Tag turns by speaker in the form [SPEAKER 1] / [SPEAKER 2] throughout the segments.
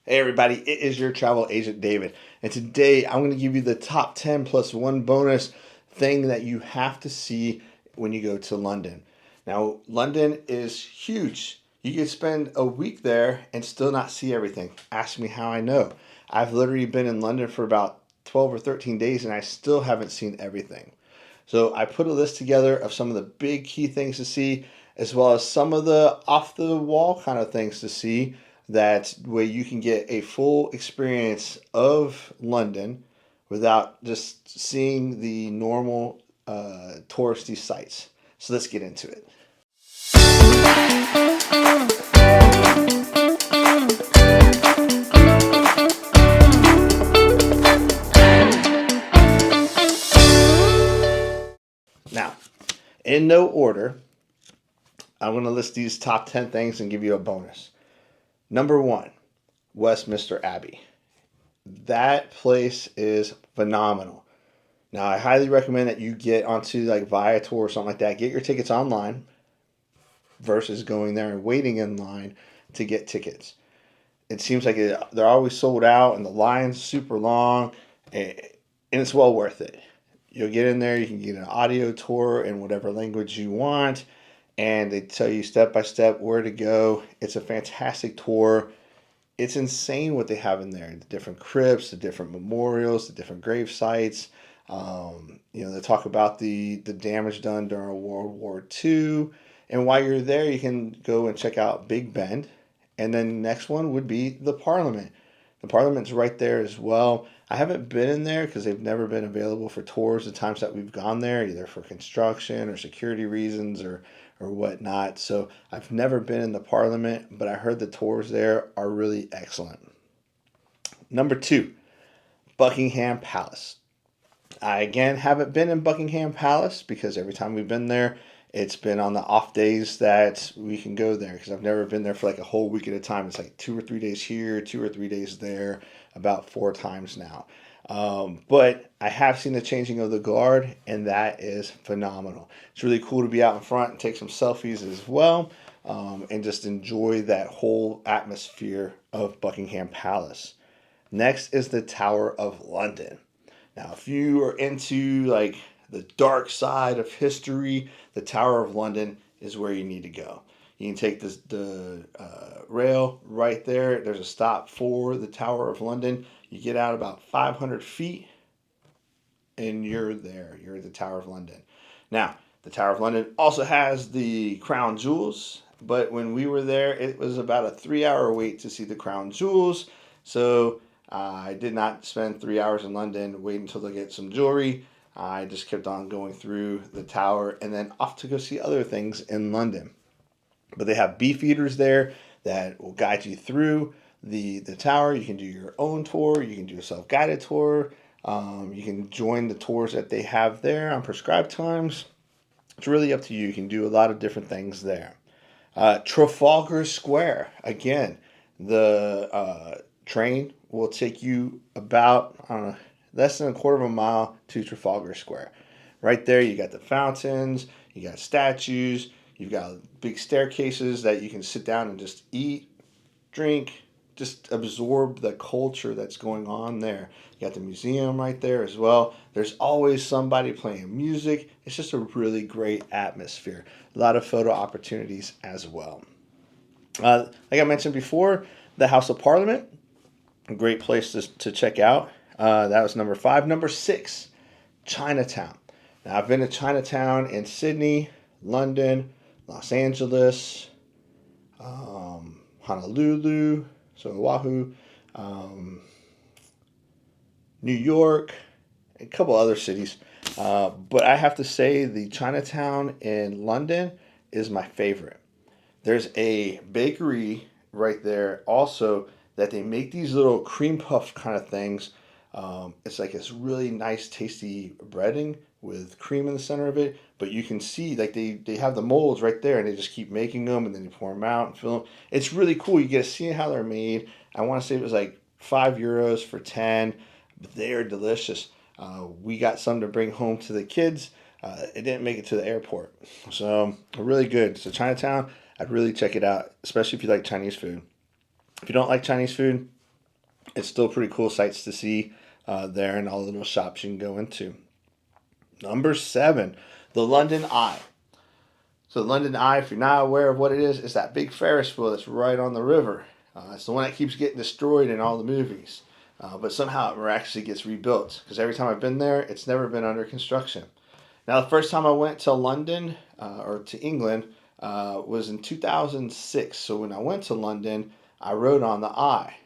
[SPEAKER 1] Hey everybody, it is your travel agent David, and today I'm going to give you the top 10 plus one bonus thing that you have to see when you go to London. Now, London is huge. You could spend a week there and still not see everything. Ask me how I know. I've literally been in London for about 12 or 13 days and I still haven't seen everything. So I put a list together of some of the big key things to see, as well as some of the off the wall kind of things to see. That way you can get a full experience of London without just seeing the normal touristy sites. So let's get into it. Now, in no order, I'm going to list these top 10 things and give you a bonus. Number one, Westminster Abbey. That place is phenomenal. Now, I highly recommend that you get onto like Viator or something like that. Get your tickets online versus going there and waiting in line to get tickets. It seems like they're always sold out and the line's super long, and it's well worth it. You'll get in there, you can get an audio tour in whatever language you want, and they tell you step by step where to go. It's a fantastic tour. It's insane what they have in there. The different crypts, the different memorials, the different grave sites. They talk about the damage done during World War II. And while you're there, you can go and check out Big Ben. And then next one would be the Parliament. The Parliament's right there as well. I haven't been in there because they've never been available for tours the times that we've gone there, either for construction or security reasons or whatnot. So I've never been in the Parliament, but I heard the tours there are really excellent. Number two, Buckingham Palace. I again haven't been in Buckingham Palace because every time we've been there, it's been on the off days that we can go there because I've never been there for like a whole week at a time. It's like 2 or 3 days here, 2 or 3 days there, about 4 times now. But I have seen the changing of the guard, and that is phenomenal. It's really cool to be out in front and take some selfies as well, and just enjoy that whole atmosphere of Buckingham Palace. Next is the Tower of London. Now, if you are into like the dark side of history, the Tower of London is where you need to go. You can take the rail right there. There's a stop for the Tower of London. You get out about 500 feet and you're there. You're at the Tower of London. Now, the Tower of London also has the crown jewels, but when we were there, it was about a 3 hour wait to see the crown jewels. So I did not spend 3 hours in London waiting until to get some jewelry. I just kept on going through the tower and then off to go see other things in London. But they have beefeaters there that will guide you through the tower. You can do your own tour. You can do a self-guided tour. You can join the tours that they have there on prescribed times. It's really up to you. You can do a lot of different things there. Trafalgar Square. Again, the train will take you about, I don't know, less than a quarter of a mile to Trafalgar Square. Right there, you got the fountains, you got statues, you've got big staircases that you can sit down and just eat, drink, just absorb the culture that's going on there. You got the museum right there as well. There's always somebody playing music. It's just a really great atmosphere. A lot of photo opportunities as well. Like I mentioned before, the House of Parliament, a great place to check out. That was number five. Number six, Chinatown. Now, I've been to Chinatown in Sydney, London, Los Angeles, Honolulu, so Oahu, New York, a couple other cities. But I have to say the Chinatown in London is my favorite. There's a bakery right there also that they make these little cream puff kind of things. It's like this really nice, tasty breading with cream in the center of it. But you can see like they have the molds right there, and they just keep making them, and then you pour them out and fill them. It's really cool. You get to see how they're made. I want to say it was like €5 for 10, but they are delicious. We got some to bring home to the kids. It didn't make it to the airport, so really good. So Chinatown, I'd really check it out, especially if you like Chinese food. If you don't like Chinese food, it's still pretty cool sights to see there, and all the little shops you can go into. Number 7, the London Eye. So London Eye, if you're not aware of what it is, it's that big Ferris wheel that's right on the river. It's the one that keeps getting destroyed in all the movies. But somehow it miraculously gets rebuilt, because every time I've been there, it's never been under construction. Now, the first time I went to London, or to England, was in 2006. So when I went to London, I rode on the Eye.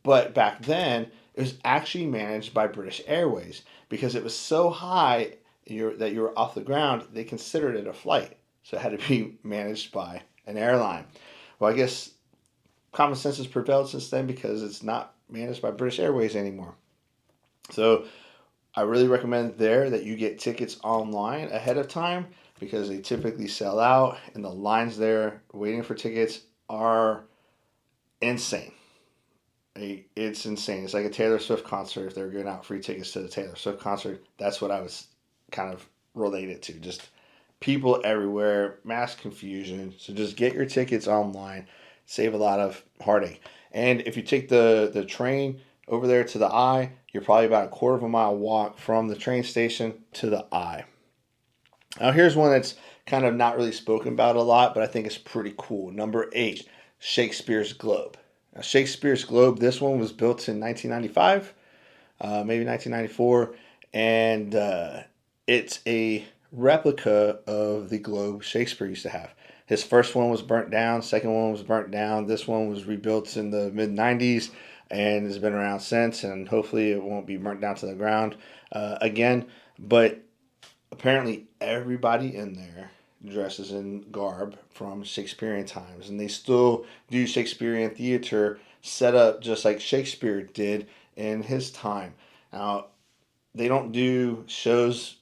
[SPEAKER 1] But back then, it was actually managed by British Airways, because it was so high that you were off the ground, they considered it a flight. So it had to be managed by an airline. Well, I guess common sense has prevailed since then, because it's not managed by British Airways anymore. So I really recommend there that you get tickets online ahead of time, because they typically sell out, and the lines there waiting for tickets are insane. It's insane. It's like a Taylor Swift concert. If they're giving out free tickets to the Taylor Swift concert, that's what I was kind of related to. Just people everywhere, mass confusion. So just get your tickets online, save a lot of heartache. And if you take the train over there to the Eye, you're probably about a quarter of a mile walk from the train station to the Eye. Now here's one that's kind of not really spoken about a lot, but I think it's pretty cool. Number 8, Shakespeare's Globe. Now, Shakespeare's Globe, this one was built in 1995, maybe 1994, and it's a replica of the globe Shakespeare used to have. His first one was burnt down, second one was burnt down. This one was rebuilt in the mid 90s and has been around since, and hopefully it won't be burnt down to the ground again. But apparently everybody in there dresses in garb from Shakespearean times, and they still do Shakespearean theater set up just like Shakespeare did in his time. Now, they don't do shows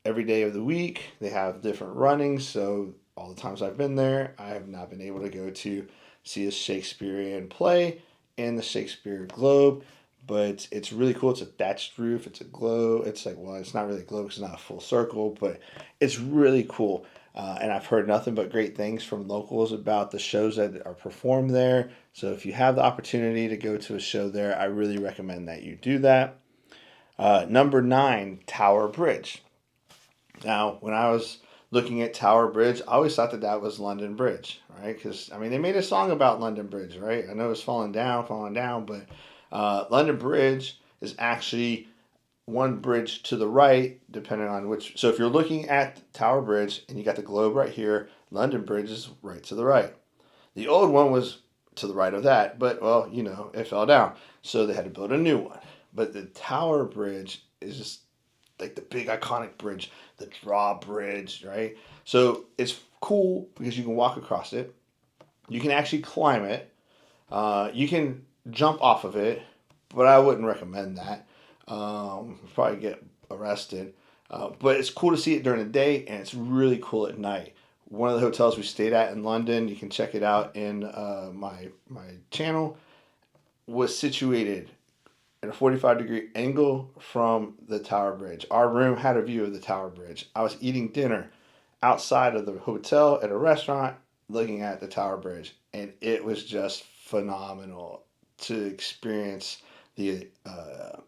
[SPEAKER 1] every day of the week. They have different runnings, so all the times I've been there, I have not been able to go to see a Shakespearean play in the Shakespeare Globe. But it's really cool. It's a thatched roof. It's a globe. It's like, well, it's not really a globe because it's not a full circle, but it's really cool. And I've heard nothing but great things from locals about the shows that are performed there. So if you have the opportunity to go to a show there, I really recommend that you do that. Number 9, Tower Bridge. Now, when I was looking at Tower Bridge, I always thought that that was London Bridge, right? Because, I mean, they made a song about London Bridge, right? I know it's falling down, but London Bridge is actually one bridge to the right, depending on which. So if you're looking at Tower Bridge and you got the globe right here, London Bridge is right to the right. The old one was to the right of that, but, well, it fell down. So they had to build a new one. But the Tower Bridge is just like the big iconic bridge, the drawbridge, right? So it's cool because you can walk across it. You can actually climb it. You can jump off of it, but I wouldn't recommend that. Probably get arrested. But it's cool to see it during the day, and it's really cool at night. One of the hotels we stayed at in London, you can check it out in my channel, was situated at a 45-degree angle from the Tower Bridge. Our room had a view of the Tower Bridge. I was eating dinner outside of the hotel at a restaurant looking at the Tower Bridge, and it was just phenomenal to experience the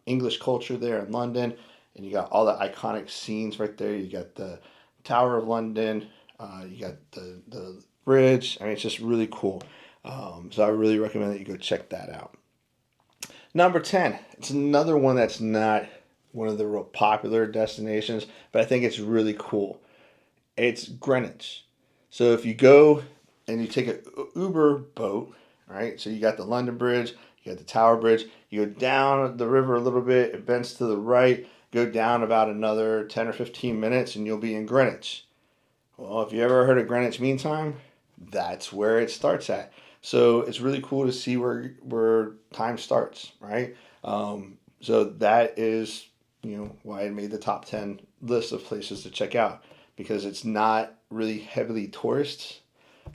[SPEAKER 1] English culture there in London. And you got all the iconic scenes right there. You got the Tower of London, you got the bridge. I mean, it's just really cool. So I really recommend that you go check that out. Number 10, it's another one that's not one of the real popular destinations, but I think it's really cool. It's Greenwich. So if you go and you take an Uber boat, right? So you got the London Bridge, you got the Tower Bridge, you go down the river a little bit, it bends to the right, go down about another 10 or 15 minutes, and you'll be in Greenwich. Well, if you ever heard of Greenwich Mean Time, that's where it starts at. So it's really cool to see where time starts, right? So that is, why I made the top 10 list of places to check out, because it's not really heavily tourist,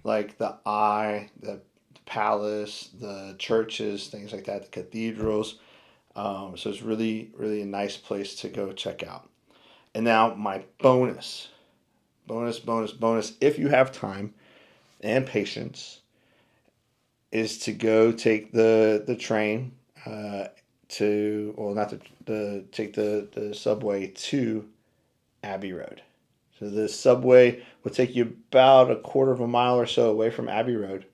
[SPEAKER 1] like the Eye, the palace, the churches, things like that, the cathedrals. So it's really, really a nice place to go check out. And now my bonus, if you have time and patience, is to go take the train to, well, not to take the subway to Abbey Road. So the subway will take you about a quarter of a mile or so away from Abbey Road.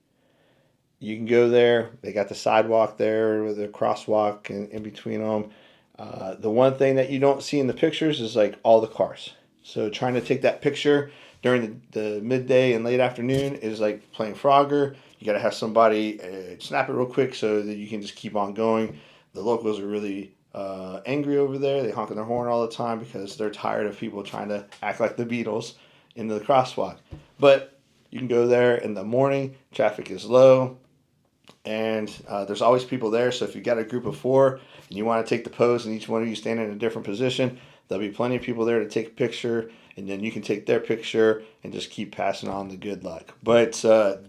[SPEAKER 1] You can go there. They got the sidewalk there with a crosswalk in between them. The one thing that you don't see in the pictures is like all the cars. So trying to take that picture during the midday and late afternoon is like playing Frogger. You got to have somebody snap it real quick so that you can just keep on going. The locals are really angry over there. They honk their horn all the time because they're tired of people trying to act like the Beatles in the crosswalk. But you can go there in the morning. Traffic is low and there's always people there. So if you got a group of four and you want to take the pose and each one of you stand in a different position, there'll be plenty of people there to take a picture, and then you can take their picture and just keep passing on the good luck. But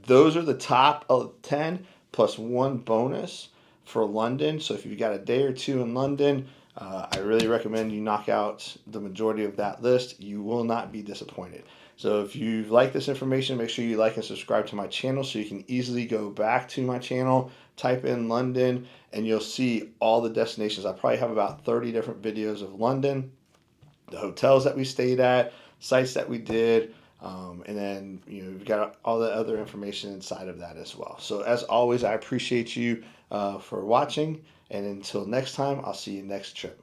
[SPEAKER 1] those are the top 10 plus one bonus for London. So if you've got a day or two in London, I really recommend you knock out the majority of that list. You will not be disappointed. So if you like this information, make sure you like and subscribe to my channel so you can easily go back to my channel, type in London, and you'll see all the destinations. I probably have about 30 different videos of London, the hotels that we stayed at, sites that we did, and then we've got all the other information inside of that as well. So as always, I appreciate you for watching, and until next time, I'll see you next trip.